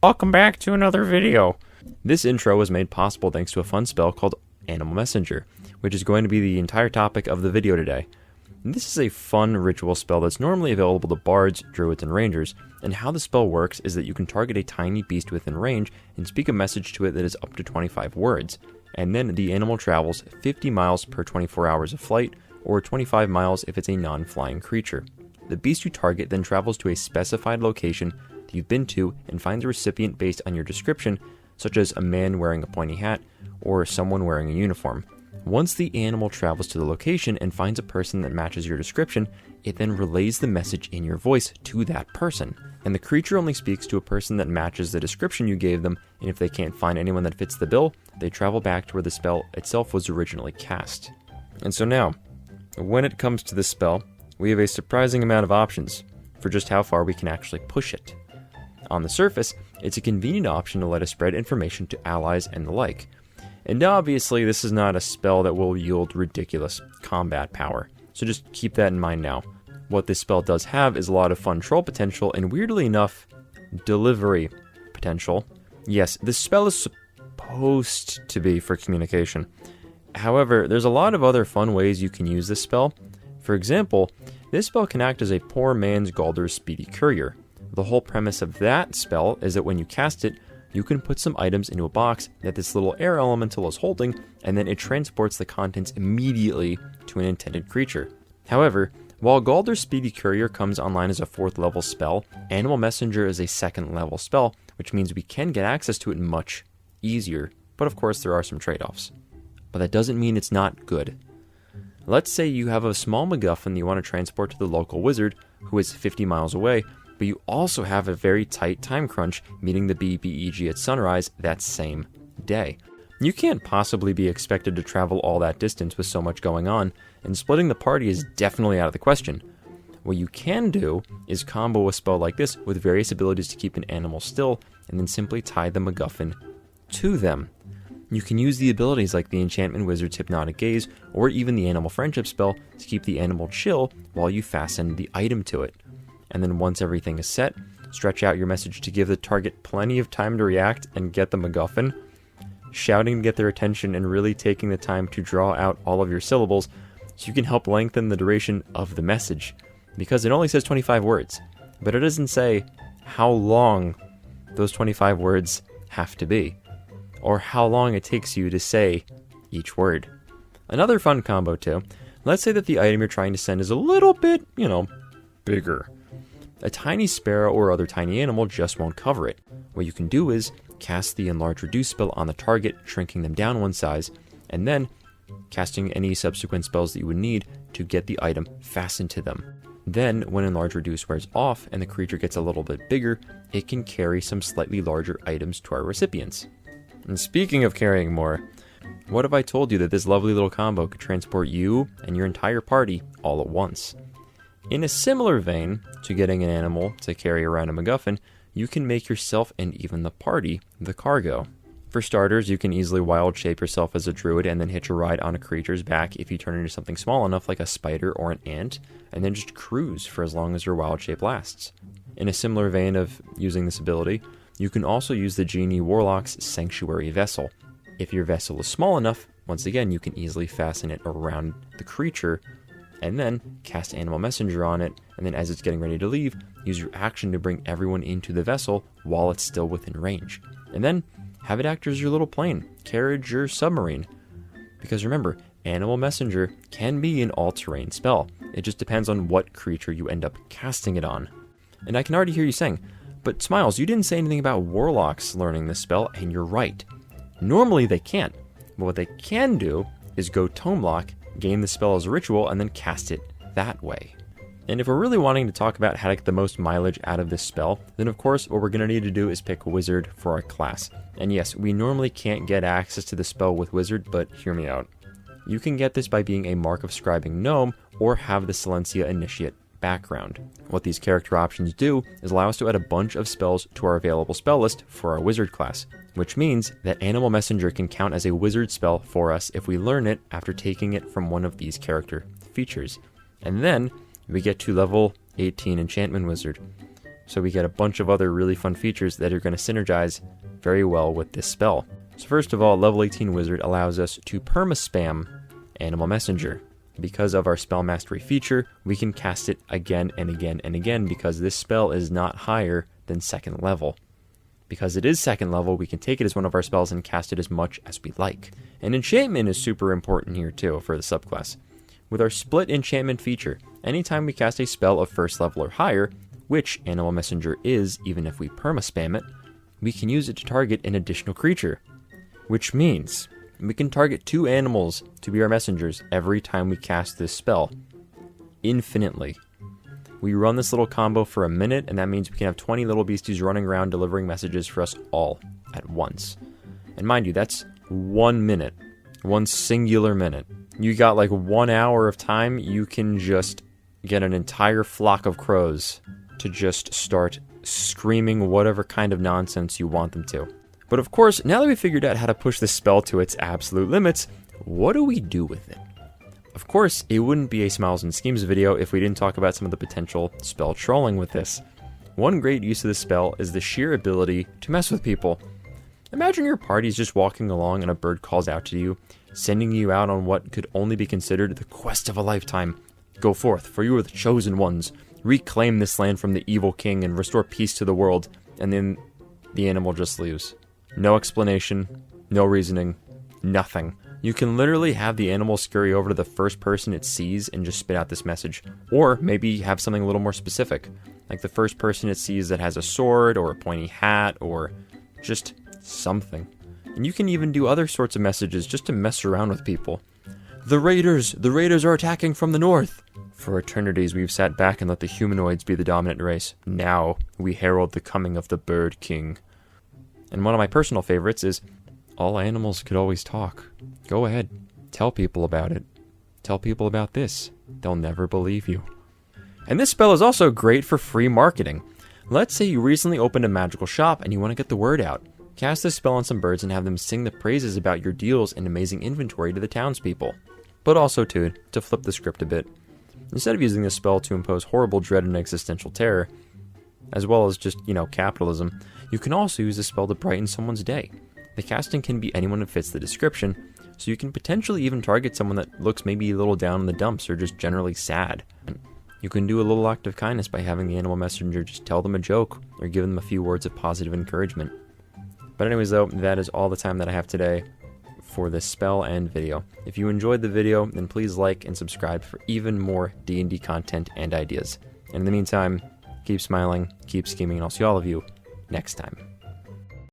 Welcome back to another video. This intro was made possible thanks to a fun spell called Animal Messenger, which is going to be the entire topic of the video today. And this is a fun ritual spell that's normally available to bards, druids, and rangers, and how the spell works is that you can target a tiny beast within range and speak a message to it that is up to 25 words, and then the animal travels 50 miles per 24 hours of flight, or 25 miles if it's a non-flying creature. The beast you target then travels to a specified location that you've been to and finds a recipient based on your description, such as a man wearing a pointy hat or someone wearing a uniform. Once the animal travels to the location and finds a person that matches your description, it then relays the message in your voice to that person. And the creature only speaks to a person that matches the description you gave them, and if they can't find anyone that fits the bill, they travel back to where the spell itself was originally cast. And so now, when it comes to this spell, we have a surprising amount of options for just how far we can actually push it. On the surface, it's a convenient option to let us spread information to allies and the like. And obviously, this is not a spell that will yield ridiculous combat power, so just keep that in mind now. What this spell does have is a lot of fun troll potential and, weirdly enough, delivery potential. Yes, this spell is supposed to be for communication. However, there's a lot of other fun ways you can use this spell. For example, this spell can act as a poor man's Galdur's Speedy Courier. The whole premise of that spell is that when you cast it, you can put some items into a box that this little air elemental is holding, and then it transports the contents immediately to an intended creature. However, while Galdur's Speedy Courier comes online as a 4th level spell, Animal Messenger is a 2nd level spell, which means we can get access to it much easier, but of course there are some trade-offs. But that doesn't mean it's not good. Let's say you have a small MacGuffin that you want to transport to the local wizard, who is 50 miles away, but you also have a very tight time crunch, meeting the BBEG at sunrise that same day. You can't possibly be expected to travel all that distance with so much going on, and splitting the party is definitely out of the question. What you can do is combo a spell like this with various abilities to keep an animal still, and then simply tie the MacGuffin to them. You can use the abilities like the Enchantment Wizard's Hypnotic Gaze, or even the Animal Friendship spell to keep the animal chill while you fasten the item to it. And then once everything is set, stretch out your message to give the target plenty of time to react and get the MacGuffin, shouting to get their attention and really taking the time to draw out all of your syllables so you can help lengthen the duration of the message. Because it only says 25 words, but it doesn't say how long those 25 words have to be, or how long it takes you to say each word. Another fun combo too, let's say that the item you're trying to send is a little bit, bigger. A tiny sparrow or other tiny animal just won't cover it. What you can do is cast the Enlarge Reduce spell on the target, shrinking them down one size, and then casting any subsequent spells that you would need to get the item fastened to them. Then, when Enlarge Reduce wears off and the creature gets a little bit bigger, it can carry some slightly larger items to our recipients. And speaking of carrying more, what if I told you that this lovely little combo could transport you and your entire party all at once? In a similar vein to getting an animal to carry around a MacGuffin, you can make yourself and even the party the cargo. For starters, you can easily wild shape yourself as a druid and then hitch a ride on a creature's back if you turn into something small enough like a spider or an ant, and then just cruise for as long as your wild shape lasts. In a similar vein of using this ability, you can also use the Genie Warlock's Sanctuary Vessel. If your vessel is small enough, once again you can easily fasten it around the creature, and then cast Animal Messenger on it, and then as it's getting ready to leave, use your action to bring everyone into the vessel while it's still within range. And then have it act as your little plane, carriage, or submarine. Because remember, Animal Messenger can be an all-terrain spell. It just depends on what creature you end up casting it on. And I can already hear you saying, but Smiles, you didn't say anything about warlocks learning this spell, and you're right. Normally they can't, but what they can do is go tome lock, gain the spell as a ritual, and then cast it that way. And if we're really wanting to talk about how to get the most mileage out of this spell, then of course what we're going to need to do is pick Wizard for our class. And yes, we normally can't get access to the spell with Wizard, but hear me out. You can get this by being a Mark of Scribing Gnome, or have the Silencia Initiate background. What these character options do is allow us to add a bunch of spells to our available spell list for our Wizard class, which means that Animal Messenger can count as a Wizard spell for us if we learn it after taking it from one of these character features. And then we get to level 18 Enchantment Wizard. So we get a bunch of other really fun features that are going to synergize very well with this spell. So first of all, level 18 Wizard allows us to perma-spam Animal Messenger. Because of our spell mastery feature, we can cast it again and again and again because this spell is not higher than 2nd level. Because it is 2nd level, we can take it as one of our spells and cast it as much as we like. And enchantment is super important here too for the subclass. With our split enchantment feature, anytime we cast a spell of 1st level or higher, which Animal Messenger is even if we perma-spam it, we can use it to target an additional creature. Which means we can target 2 animals to be our messengers every time we cast this spell. Infinitely. We run this little combo for a minute, and that means we can have 20 little beasties running around delivering messages for us all at once. And mind you, that's 1 minute. 1 singular minute. You got like 1 hour of time, you can just get an entire flock of crows to just start screaming whatever kind of nonsense you want them to. But of course, now that we figured out how to push this spell to its absolute limits, what do we do with it? Of course, it wouldn't be a Smiles and Schemes video if we didn't talk about some of the potential spell trolling with this. One great use of this spell is the sheer ability to mess with people. Imagine your party's just walking along and a bird calls out to you, sending you out on what could only be considered the quest of a lifetime. Go forth, for you are the chosen ones. Reclaim this land from the evil king and restore peace to the world. And then the animal just leaves. No explanation, no reasoning, nothing. You can literally have the animal scurry over to the first person it sees and just spit out this message. Or maybe have something a little more specific. Like the first person it sees that has a sword or a pointy hat or just something. And you can even do other sorts of messages just to mess around with people. The raiders are attacking from the north. For eternities we've sat back and let the humanoids be the dominant race. Now we herald the coming of the Bird King. And one of my personal favorites is, all animals could always talk. Go ahead, tell people about it. Tell people about this. They'll never believe you. And this spell is also great for free marketing. Let's say you recently opened a magical shop and you want to get the word out. Cast this spell on some birds and have them sing the praises about your deals and amazing inventory to the townspeople. But also, too, to flip the script a bit, instead of using this spell to impose horrible dread and existential terror, as well as just, capitalism, you can also use this spell to brighten someone's day. The casting can be anyone that fits the description, so you can potentially even target someone that looks maybe a little down in the dumps or just generally sad. You can do a little act of kindness by having the animal messenger just tell them a joke or give them a few words of positive encouragement. But anyways though, that is all the time that I have today for this spell and video. If you enjoyed the video, then please like and subscribe for even more D&D content and ideas. And in the meantime, keep smiling, keep scheming, and I'll see all of you next time.